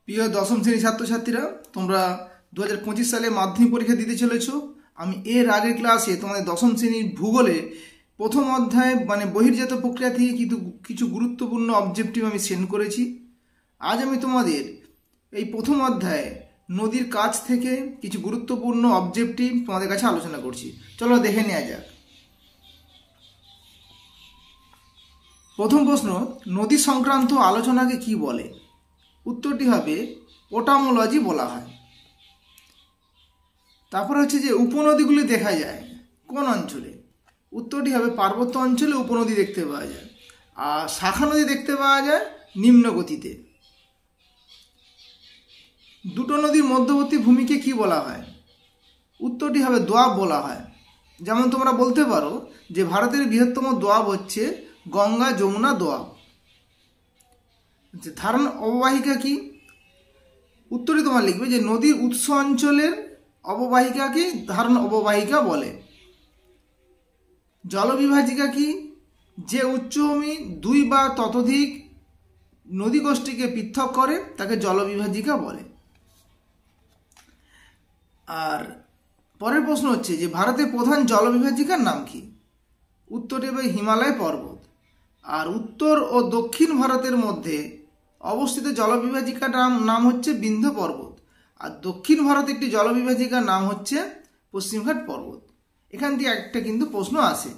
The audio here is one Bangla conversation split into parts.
প্রিয় দশম শ্রেণীর ছাত্রছাত্রীরা, তোমরা 2025 সালে মাধ্যমিক পরীক্ষা দিতে চলেছ। আমি এর আগের ক্লাসে তোমাদের দশম শ্রেণীর ভূগোলে প্রথম অধ্যায় বহির্জাত প্রক্রিয়া থেকে কিছু গুরুত্বপূর্ণ অবজেক্টিভ আমি সেন্ড করেছি। আজ আমি তোমাদের এই প্রথম অধ্যায়ে নদীর কাছ থেকে কিছু গুরুত্বপূর্ণ অবজেক্টিভ তোমাদের কাছে আলোচনা করছি। চলো দেখে নেওয়া যাক। প্রথম প্রশ্ন, নদী সংক্রান্ত আলোচনাকে কি বলে? উত্তরটি হবে পোটামোলজি বলা হয়। তারপর হচ্ছে যে উপনদীগুলি দেখা যায় কোন অঞ্চলে? উত্তরটি হবে পার্বত্য অঞ্চলে উপনদী দেখতে পাওয়া যায়, আর শাখা নদী দেখতে পাওয়া যায় নিম্ন গতিতে। দুটো নদীর মধ্যবর্তী ভূমিকে কি বলা হয়? উত্তরটি হবে দোয়াব বলা হয়। যেমন তোমরা বলতে পারো যে ভারতের বৃহত্তম দোয়াব হচ্ছে গঙ্গা যমুনা দোয়াব। ধারণ অববাহিকা কি? উত্তরে তোমার লিখবে যে নদীর উৎস অঞ্চলের অববাহিকাকে ধারণ অববাহিকা বলে। জলবিভাজিকা কি? যে উচ্চভূমি দুই বা ততোধিক নদী গোষ্ঠীকে পৃথক করে তাকে জলবিভাজিকা বলে। আর পরের প্রশ্ন হচ্ছে যে ভারতের প্রধান জলবিভাজিকার নাম কি? উত্তরটি হবে হিমালয় পর্বত। আর উত্তর ও দক্ষিণ ভারতের মধ্যে অবস্থিত জলবিভাজিকার নাম হচ্ছে বিন্ধ্য পর্বত, আর দক্ষিণ ভারতে একটি জলবিভাজিকার নাম হচ্ছে পশ্চিমঘাট পর্বত। এখান থেকে একটা কিন্তু প্রশ্ন আসে।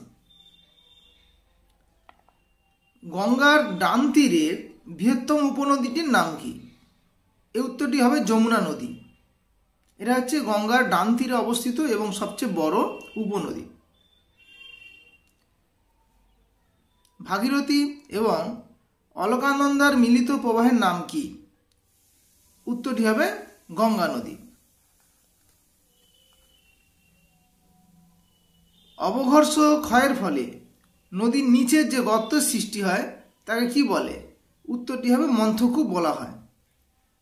গঙ্গার ডান তীরের বৃহত্তম উপনদীটির নাম কি? এই উত্তরটি হবে যমুনা নদী। এটা হচ্ছে গঙ্গার ডান তীরে অবস্থিত এবং সবচেয়ে বড় উপনদী। ভাগীরথী এবং অলকানন্দার মিলিত প্রবাহের নাম কি? উত্তরটি হবে গঙ্গা নদী। অবঘর্ষ ক্ষয়ের ফলে নদীর নিচের যে গর্তের সৃষ্টি হয় তাকে কি বলে? উত্তরটি হবে মন্থকূপ বলা হয়।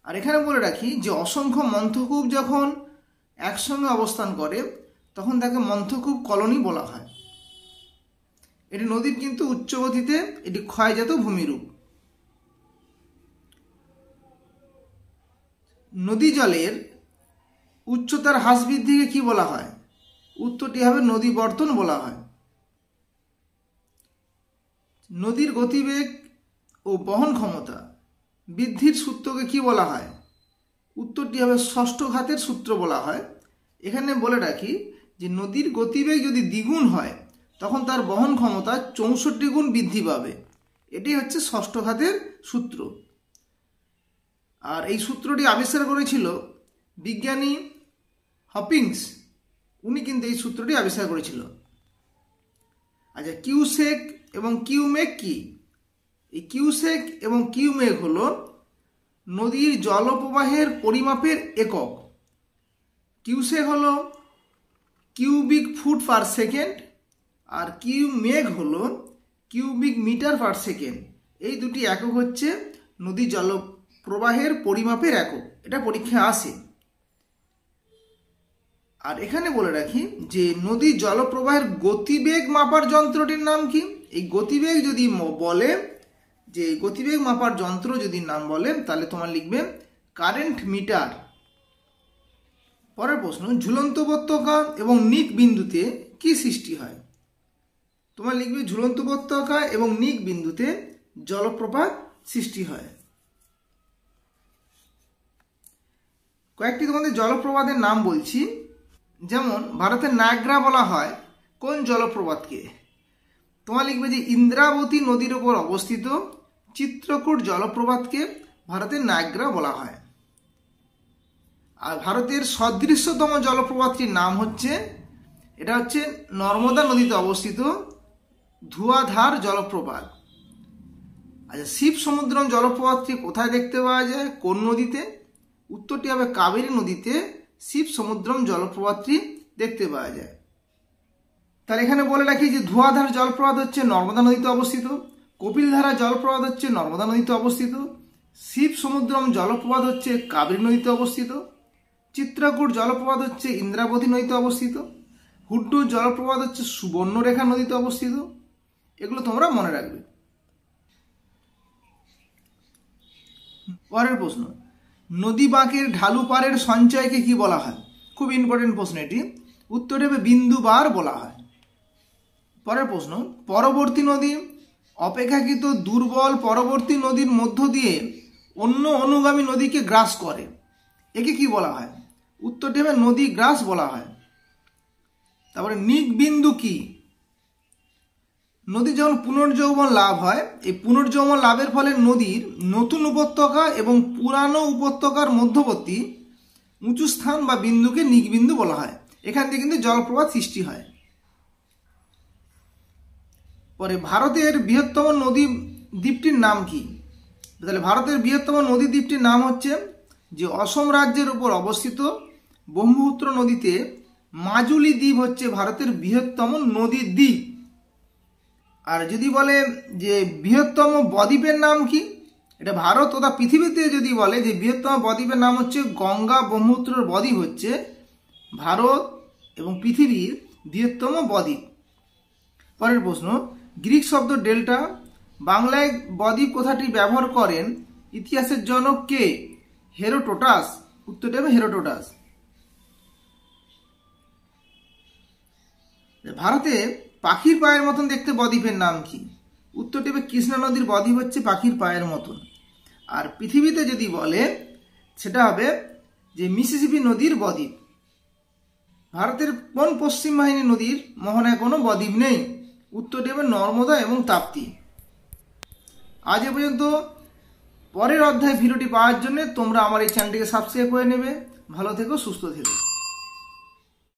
আর এখানে বলে রাখি যে অসংখ্য মন্থকূপ যখন একসঙ্গে অবস্থান করে তখন তাকে মন্থকূপ কলোনি বলা হয়। এটি নদীর কিন্তু উচ্চ গতিতে এটি ক্ষয়জাত ভূমিরূপ। নদী জলের উচ্চতার হ্রাস বৃদ্ধিকে কি বলা হয়? উত্তরটি হবে নদী বর্তন বলা হয়। নদীর গতিবেগ ও বহন ক্ষমতা বৃদ্ধির সূত্রকে কি বলা হয়? উত্তরটি হবে ষষ্ঠ ঘাতের সূত্র বলা হয়। এখানে বলে রাখি যে নদীর গতিবেগ যদি দ্বিগুণ হয় তখন তার বহন ক্ষমতা 64 গুণ বৃদ্ধি পাবে। এটি হচ্ছে ষষ্ঠ ঘাতের সূত্র। আর এই সূত্রটি আবিষ্কার করেছিল বিজ্ঞানী হকিংস। উনি কিন্তু এই সূত্রটি আবিষ্কার করেছিল। আচ্ছা, কিউসেক এবং কিউমেক কি? এই কিউসেক এবং কিউমেক হলো নদীর জলপ্রবাহের পরিমাপের একক। কিউসেক হলো কিউবিক ফুট পার সেকেন্ড, আর কিউমেক হলো কিউবিক মিটার পার সেকেন্ড। এই দুটি একক হচ্ছে নদী জলপ্রবাহের পরিমাপের একক। এটা পরীক্ষায় আসে। আর এখানে বলে রাখি যে নদীর জলপ্রবাহের গতিবেগ মাপার যন্ত্রটির নাম কি? এই গতিবেগ যদি বলে যে গতিবেগ মাপার যন্ত্র যদি নাম বলে তাহলে তোমার লিখবে কারেন্ট মিটার। পরের প্রশ্ন, ঝুলন্ত উপত্যকা এবং নিক বিন্দুতে কি সৃষ্টি হয়? তোমার লিখবে ঝুলন্ত উপত্যকা এবং নিক বিন্দুতে জলপ্রপাত সৃষ্টি হয়। কয়েকটি তোমাদের জলপ্রপাতের নাম বলছি। যেমন ভারতের নায়াগ্রা বলা হয় কোন জলপ্রপাতকে? তোমার লিখবে যে ইন্দ্রাবতী নদীর উপর অবস্থিত চিত্রকূট জলপ্রপাতকে ভারতের নায়াগ্রা বলা হয়। আর ভারতের সদৃশ্যতম জলপ্রপাতটির নাম হচ্ছে নর্মদা নদীতে অবস্থিত ধুয়াধার জলপ্রপাত। আচ্ছা, শিব সমুদ্রম জলপ্রপাতটি কোথায় দেখতে পাওয়া যায়? কোন নদীতে? উত্তরটি হবে কাবেরী নদীতে শিব সমুদ্রম জলপ্রপাতটি দেখতে পাওয়া যায়। তাহলে এখানে বলে রাখি যে ধুয়াধার জলপ্রপাত হচ্ছে নর্মদা নদীতে অবস্থিত, কপিলধারা জলপ্রপাত হচ্ছে নর্মদা নদীতে অবস্থিত, শিব সমুদ্রম জলপ্রপাত হচ্ছে কাবেরী নদীতে অবস্থিত, চিত্রকূট জলপ্রপাত হচ্ছে ইন্দ্রাবতী নদীতে অবস্থিত, হুড্ডুর জলপ্রপাত হচ্ছে সুবর্ণরেখা নদীতে অবস্থিত। এগুলো তোমরা মনে রাখবে। পরের প্রশ্ন, নদী বাঁকের ঢালু পাড়ের সঞ্চয়কে কি বলা হয়? খুব ইম্পর্টেন্ট প্রশ্ন এটি। উত্তরে হবে বিন্দুবার বলা হয়। পরের প্রশ্ন, পরবর্তী নদী অপেক্ষাকৃত দুর্বল পরবর্তী নদীর মধ্য দিয়ে অন্য অনুগামী নদীকে গ্রাস করে, একে কি বলা হয়? উত্তরটি হবে নদী গ্রাস বলা হয়। তারপরে নিক বিন্দু কি? নদীর যখন পুনর্যৌবন লাভ হয়, এই পুনর্যৌবন লাভের ফলে নদীর নতুন উপত্যকা এবং পুরানো উপত্যকার মধ্যবর্তী উঁচু স্থান বা বিন্দুকে নিক বিন্দু বলা হয়। এখান থেকে কিন্তু জলপ্রপাত সৃষ্টি হয়। পরে ভারতের বৃহত্তম নদী দ্বীপটির নাম কি? তাহলে ভারতের বৃহত্তম নদী দ্বীপটির নাম হচ্ছে, যে অসম রাজ্যের উপর অবস্থিত ব্রহ্মপুত্র নদীতে মাজুলি দ্বীপ হচ্ছে ভারতের বৃহত্তম নদীর দ্বীপ। আর যদি বলে যে বৃহত্তম বদ্বীপের নাম কি, এটা ভারত তথা পৃথিবীতে যদি বলে যে বৃহত্তম বদ্বীপের নাম হচ্ছে গঙ্গা ব্রহ্মপুত্র বদ্বীপ হচ্ছে ভারত এবং পৃথিবীর বৃহত্তম বদ্বীপ। পরের প্রশ্ন, গ্রিক শব্দ ডেল্টা বাংলায় বদ্বীপ কথাটি ব্যবহার করেন ইতিহাসের জনক কে? হেরোডোটাস। উত্তরটি হবে হেরোডোটাস। ভারতে পাখির পায়ের মতন দেখতে বদ্বীপের নাম কি? উত্তরটি হবে কৃষ্ণা নদীর বদ্বীপ হচ্ছে পাখির পায়ের মতন। আর পৃথিবীতে যদি বলে সেটা হবে যে মিসিসিপি নদীর বদ্বীপ। ভারতের কোন পশ্চিম বাহিনী নদীর মোহনায় কোনো বদ্বীপ নেই? উত্তরটি হবে নর্মদা এবং তাপ্তি। আজ এ পর্যন্ত। পরের অধ্যায় ভিডিওটি পাওয়ার জন্য তোমরা আমার এই চ্যানেলটিকে সাবস্ক্রাইব করে নেবে। ভালো থেকো, সুস্থ থেকো।